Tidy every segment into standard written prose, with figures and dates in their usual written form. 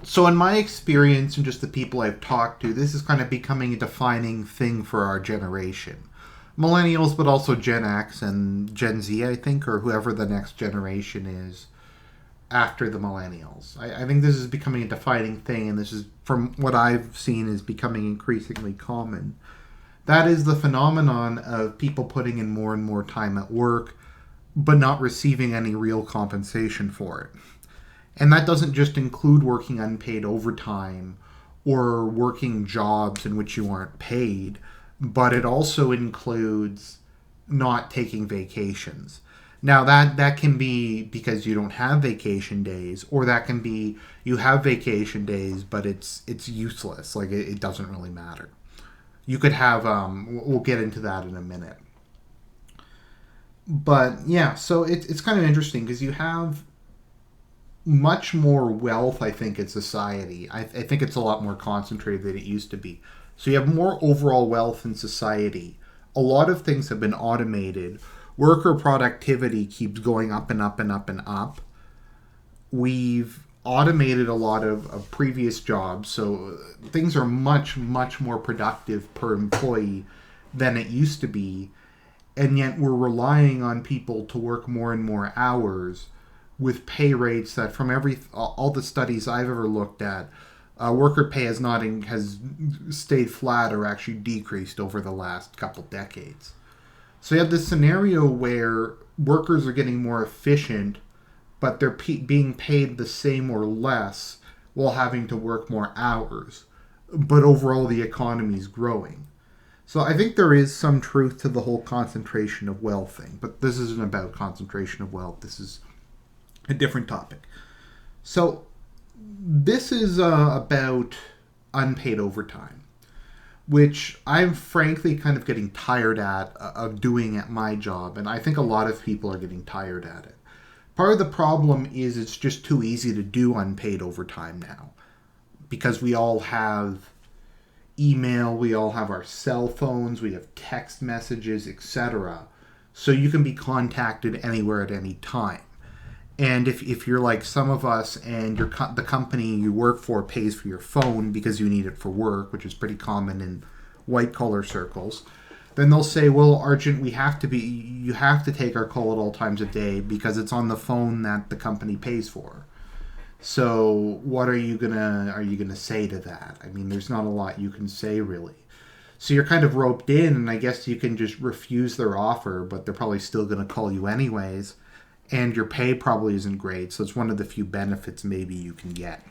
So in my experience and just the people I've talked to, this is kind of becoming a defining thing for our generation. Millennials, but also Gen X and Gen Z, I think, or whoever the next generation is after the millennials. I think this is becoming a defining thing, and this is, from what I've seen, is becoming increasingly common. That is the phenomenon of people putting in more and more time at work, but not receiving any real compensation for it. And that doesn't just include working unpaid overtime or working jobs in which you aren't paid, but it also includes not taking vacations. Now that can be because you don't have vacation days, or that can be you have vacation days, but it's useless. Like it doesn't really matter. You could have we'll get into that in a minute. But yeah, so it's kind of interesting because you have much more wealth, I think, in society. I think it's a lot more concentrated than it used to be. So you have more overall wealth in society. A lot of things have been automated. Worker productivity keeps going up and up and up and up. We've automated a lot of previous jobs, so things are much, much more productive per employee than it used to be. And yet we're relying on people to work more and more hours with pay rates that, from all the studies I've ever looked at, worker pay has stayed flat or actually decreased over the last couple decades. So you have this scenario where workers are getting more efficient, but they're being paid the same or less while having to work more hours. But overall, the economy is growing. So I think there is some truth to the whole concentration of wealth thing. But this isn't about concentration of wealth. This is a different topic. So this is about unpaid overtime, which I'm frankly kind of getting tired of doing at my job, and I think a lot of people are getting tired at it. Part of the problem is it's just too easy to do unpaid overtime now, because we all have email, we all have our cell phones, we have text messages, etc. So you can be contacted anywhere at any time. And if you're like some of us, and the company you work for pays for your phone because you need it for work, which is pretty common in white collar circles, then they'll say, well, Argent, you have to take our call at all times of day because it's on the phone that the company pays for. So what are you gonna say to that? I mean, there's not a lot you can say, really. So you're kind of roped in, and I guess you can just refuse their offer, but they're probably still gonna call you anyways. And your pay probably isn't great, so it's one of the few benefits maybe you can get.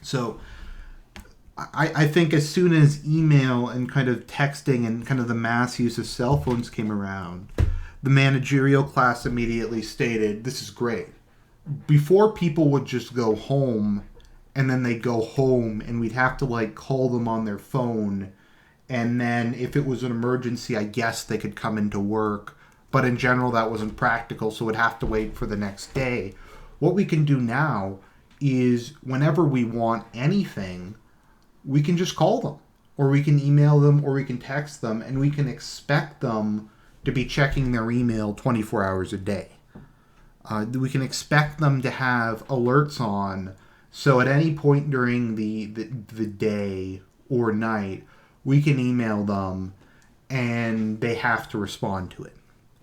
So I think as soon as email and kind of texting and kind of the mass use of cell phones came around, the managerial class immediately stated, this is great. Before, people would just go home, and then they'd go home, and we'd have to call them on their phone, and then if it was an emergency, I guess they could come into work. But in general, that wasn't practical, so we'd have to wait for the next day. What we can do now is whenever we want anything, we can just call them, or we can email them, or we can text them, and we can expect them to be checking their email 24 hours a day. We can expect them to have alerts on, so at any point during the day or night, we can email them, and they have to respond to it.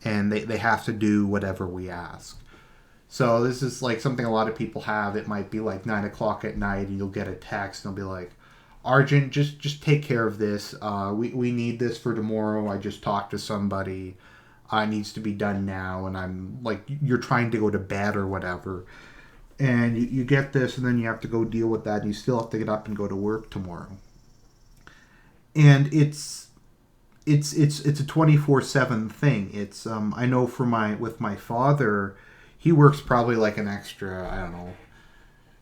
And they have to do whatever we ask. So this is something a lot of people have. It might be 9 o'clock at night, and you'll get a text, and they'll be like, Argent, just take care of this. We need this for tomorrow. I just talked to somebody. It needs to be done now. And I'm you're trying to go to bed or whatever. And you get this, and then you have to go deal with that, and you still have to get up and go to work tomorrow. And it's a 24/7 thing. It's I know with my father, he works probably an extra, I don't know,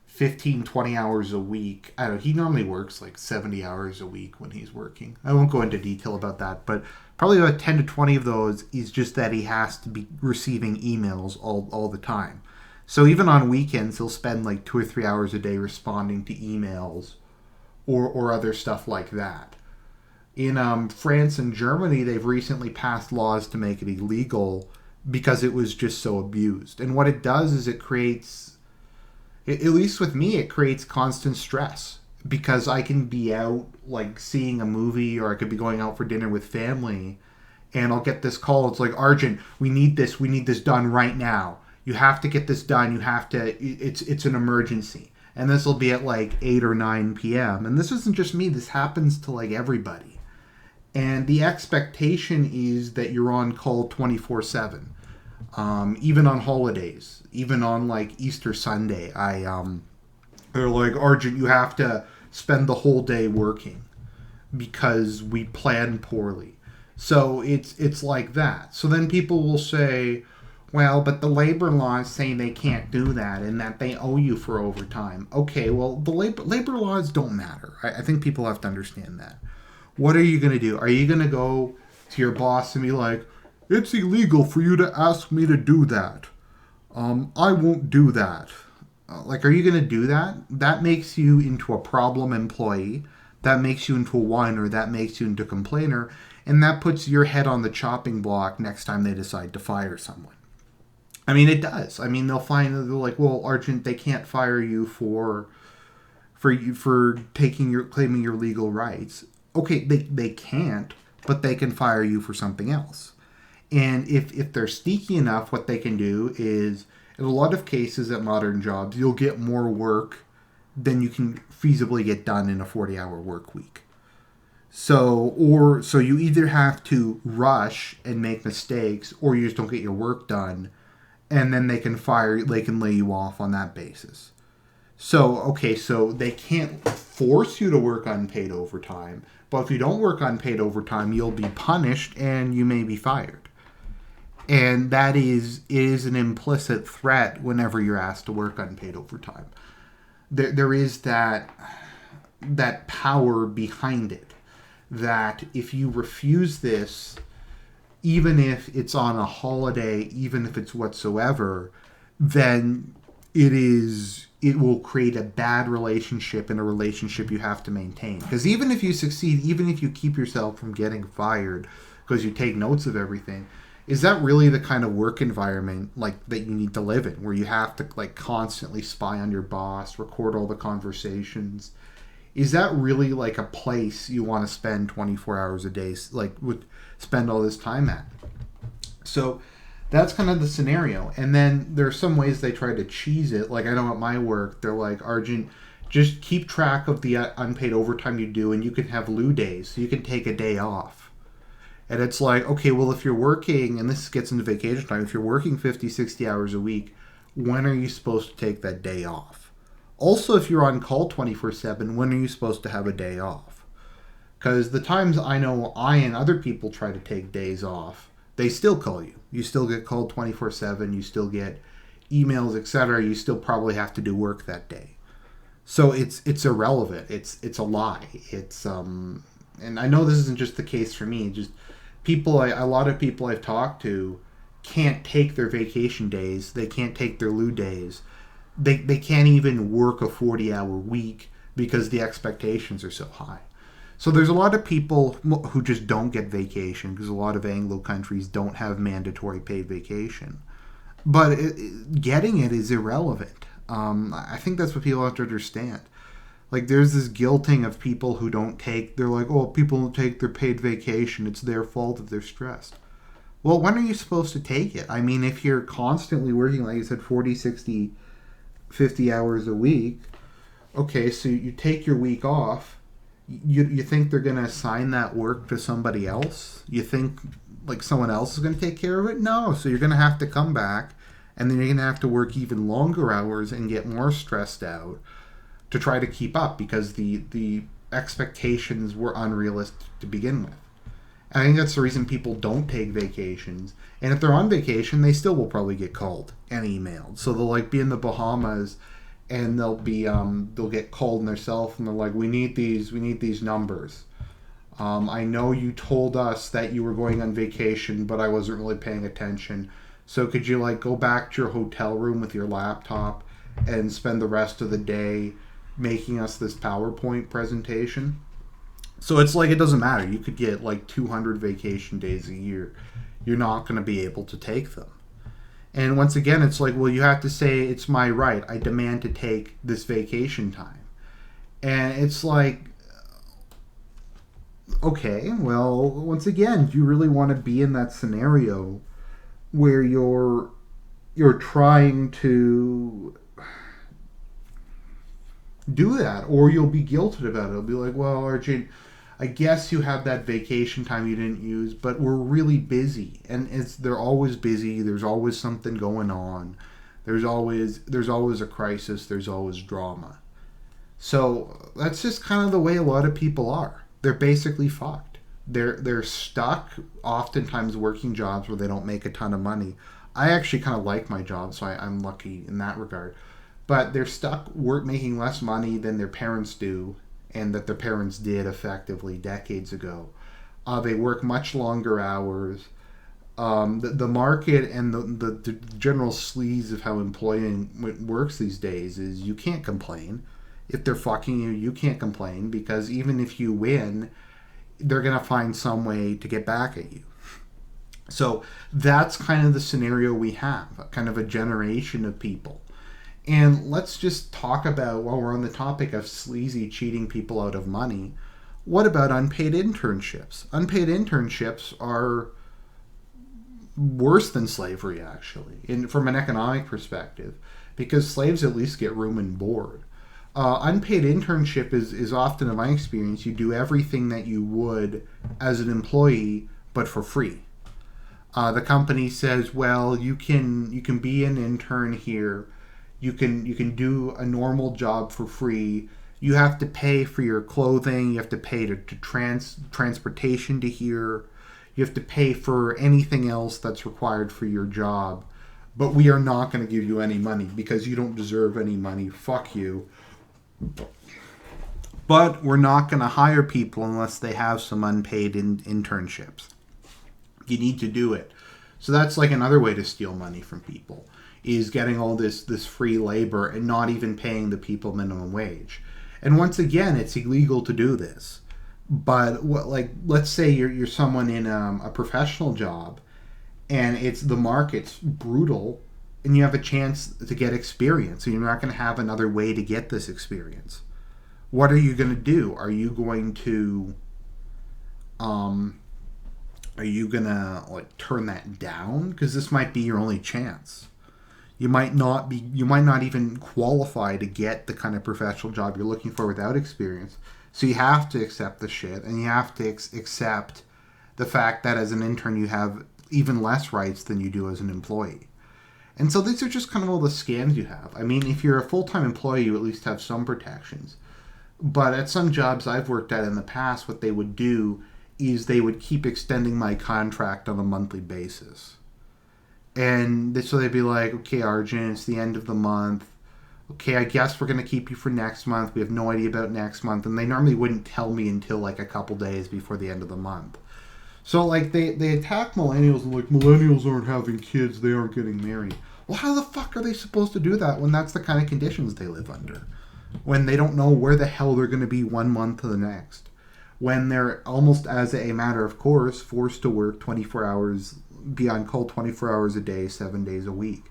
15, 20 hours a week. I don't know, he normally works 70 hours a week when he's working. I won't go into detail about that, but probably about 10 to 20 of those is just that he has to be receiving emails all the time. So even on weekends, he'll spend 2 or 3 hours a day responding to emails or other stuff like that. In France and Germany, they've recently passed laws to make it illegal because it was just so abused. And what it does is it creates At least with me, it creates constant stress because I can be out like seeing a movie, or I could be going out for dinner with family, and I'll get this call. It's like, Argent, we need this done right now. You have to get this done. You have to. It's an emergency, and this will be at like 8 or 9 p.m. And this isn't just me. This happens to like everybody. And the expectation is that you're on call 24/7, even on holidays, even on like Easter Sunday. They're like, Argent, you have to spend the whole day working because we planned poorly. So it's like that. So then people will say, well, but the labor laws say they can't do that and that they owe you for overtime. Okay, well, the labor laws don't matter. I think people have to understand that. What are you going to do? Are you going to go to your boss and be like, it's illegal for you to ask me to do that? I won't do that. Like, are you going to do that? That makes you into a problem employee. That makes you into a whiner. That makes you into a complainer. And that puts your head on the chopping block next time they decide to fire someone. I mean, it does. I mean, they'll find that they're like, well, Argent, they can't fire you for claiming your legal rights. Okay, they can't, but they can fire you for something else. And if they're sneaky enough, what they can do is, in a lot of cases at modern jobs, you'll get more work than you can feasibly get done in a 40-hour work week. So you either have to rush and make mistakes, or you just don't get your work done, and then they can lay you off on that basis. So they can't force you to work unpaid overtime, but if you don't work unpaid overtime, you'll be punished and you may be fired. And that is an implicit threat whenever you're asked to work unpaid overtime. There is that power behind it, that if you refuse this, even if it's on a holiday, even if it's whatsoever, then it will create a bad relationship, and a relationship you have to maintain. Because even if you succeed, even if you keep yourself from getting fired because you take notes of everything, is that really the kind of work environment like that you need to live in, where you have to like constantly spy on your boss, record all the conversations? Is that really like a place you want to spend 24 hours a day, spend all this time at? So that's kind of the scenario. And then there are some ways they try to cheese it. Like, I know at my work, they're like, Argent, just keep track of the unpaid overtime you do, and you can have lieu days, so you can take a day off. And it's like, okay, well, if you're working, and this gets into vacation time, if you're working 50, 60 hours a week, when are you supposed to take that day off? Also, if you're on call 24/7, when are you supposed to have a day off? Because the times I know I and other people try to take days off, they still call you. You still get called 24/7. You still get emails, etc. You still probably have to do work that day. So it's irrelevant. It's a lie. And I know this isn't just the case for me. Just a lot of people I've talked to can't take their vacation days. They can't take their lieu days. They can't even work a 40-hour week because the expectations are so high. So there's a lot of people who just don't get vacation because a lot of Anglo countries don't have mandatory paid vacation. But getting it is irrelevant. I think that's what people have to understand. Like, there's this guilting of people who don't take, they're like, oh, people don't take their paid vacation. It's their fault if they're stressed. Well, when are you supposed to take it? I mean, if you're constantly working, like you said, 40, 60, 50 hours a week, okay, so you take your week off. You think they're going to assign that work to somebody else? You think like someone else is going to take care of it? No. So you're going to have to come back, and then you're going to have to work even longer hours and get more stressed out to try to keep up because the expectations were unrealistic to begin with. I think that's the reason people don't take vacations. And if they're on vacation, they still will probably get called and emailed. So they'll like be in the Bahamas, and they'll get called in their cell phone, and they're like, we need these numbers. I know you told us that you were going on vacation, but I wasn't really paying attention. So could you like go back to your hotel room with your laptop and spend the rest of the day making us this PowerPoint presentation? So it's like, it doesn't matter. You could get like 200 vacation days a year. You're not going to be able to take them. And once again, it's like, well, you have to say it's my right. I demand to take this vacation time. And it's like, okay, well, once again, do you really want to be in that scenario where you're trying to do that, or you'll be guilted about it. It'll be like, well, Argent, I guess you have that vacation time you didn't use, but we're really busy, and they're always busy. There's always something going on. There's always a crisis. There's always drama. So that's just kind of the way a lot of people are. They're basically fucked. They're stuck, oftentimes working jobs where they don't make a ton of money. I actually kind of like my job, so I'm lucky in that regard. But they're stuck making less money than their parents do, and that their parents did effectively decades ago. They work much longer hours. The market and the general sleaze of how employment works these days is you can't complain. If they're fucking you, you can't complain because even if you win, they're going to find some way to get back at you. So that's kind of the scenario we have, kind of a generation of people. And let's just talk about, while we're on the topic of sleazy cheating people out of money, what about unpaid internships? Unpaid internships are worse than slavery, actually, from an economic perspective, because slaves at least get room and board. Unpaid internship is often, in my experience, you do everything that you would as an employee, but for free. The company says, well, you can be an intern here. You can do a normal job for free. You have to pay for your clothing. You have to pay to transportation to here. You have to pay for anything else that's required for your job. But we are not going to give you any money because you don't deserve any money. Fuck you. But we're not going to hire people unless they have some unpaid internships. You need to do it. So that's like another way to steal money from people, is getting all this free labor and not even paying the people minimum wage. And once again, it's illegal to do this. But let's say you're someone in a professional job, and the market's brutal, and you have a chance to get experience, and you're not going to have another way to get this experience. What are you going to do? Are you going to turn that down? Because this might be your only chance. You might not even qualify to get the kind of professional job you're looking for without experience. So you have to accept the shit, and you have to accept the fact that as an intern you have even less rights than you do as an employee. And so these are just kind of all the scams you have. I mean, if you're a full-time employee, you at least have some protections. But at some jobs I've worked at in the past, what they would do is they would keep extending my contract on a monthly basis. And so they'd be like, okay, Argent, it's the end of the month. Okay, I guess we're going to keep you for next month. We have no idea about next month. And they normally wouldn't tell me until like a couple days before the end of the month. So like they attack millennials and like, millennials aren't having kids, they aren't getting married. Well, how the fuck are they supposed to do that when that's the kind of conditions they live under? When they don't know where the hell they're going to be 1 month to the next. When they're almost as a matter of course forced to work 24 hours, be on call 24 hours a day, 7 days a week.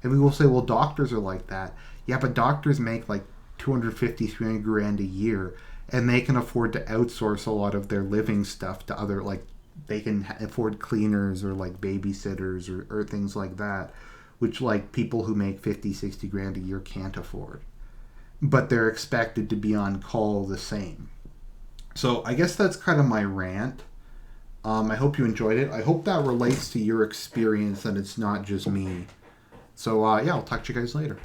And we will say, well, doctors are like that. Yeah, but doctors make like 250, 300 grand a year, and they can afford to outsource a lot of their living stuff to other, like, they can afford cleaners or like babysitters or things like that, which like people who make 50, 60 grand a year can't afford. But they're expected to be on call the same. So I guess that's kind of my rant. I hope you enjoyed it. I hope that relates to your experience and it's not just me. So yeah, I'll talk to you guys later.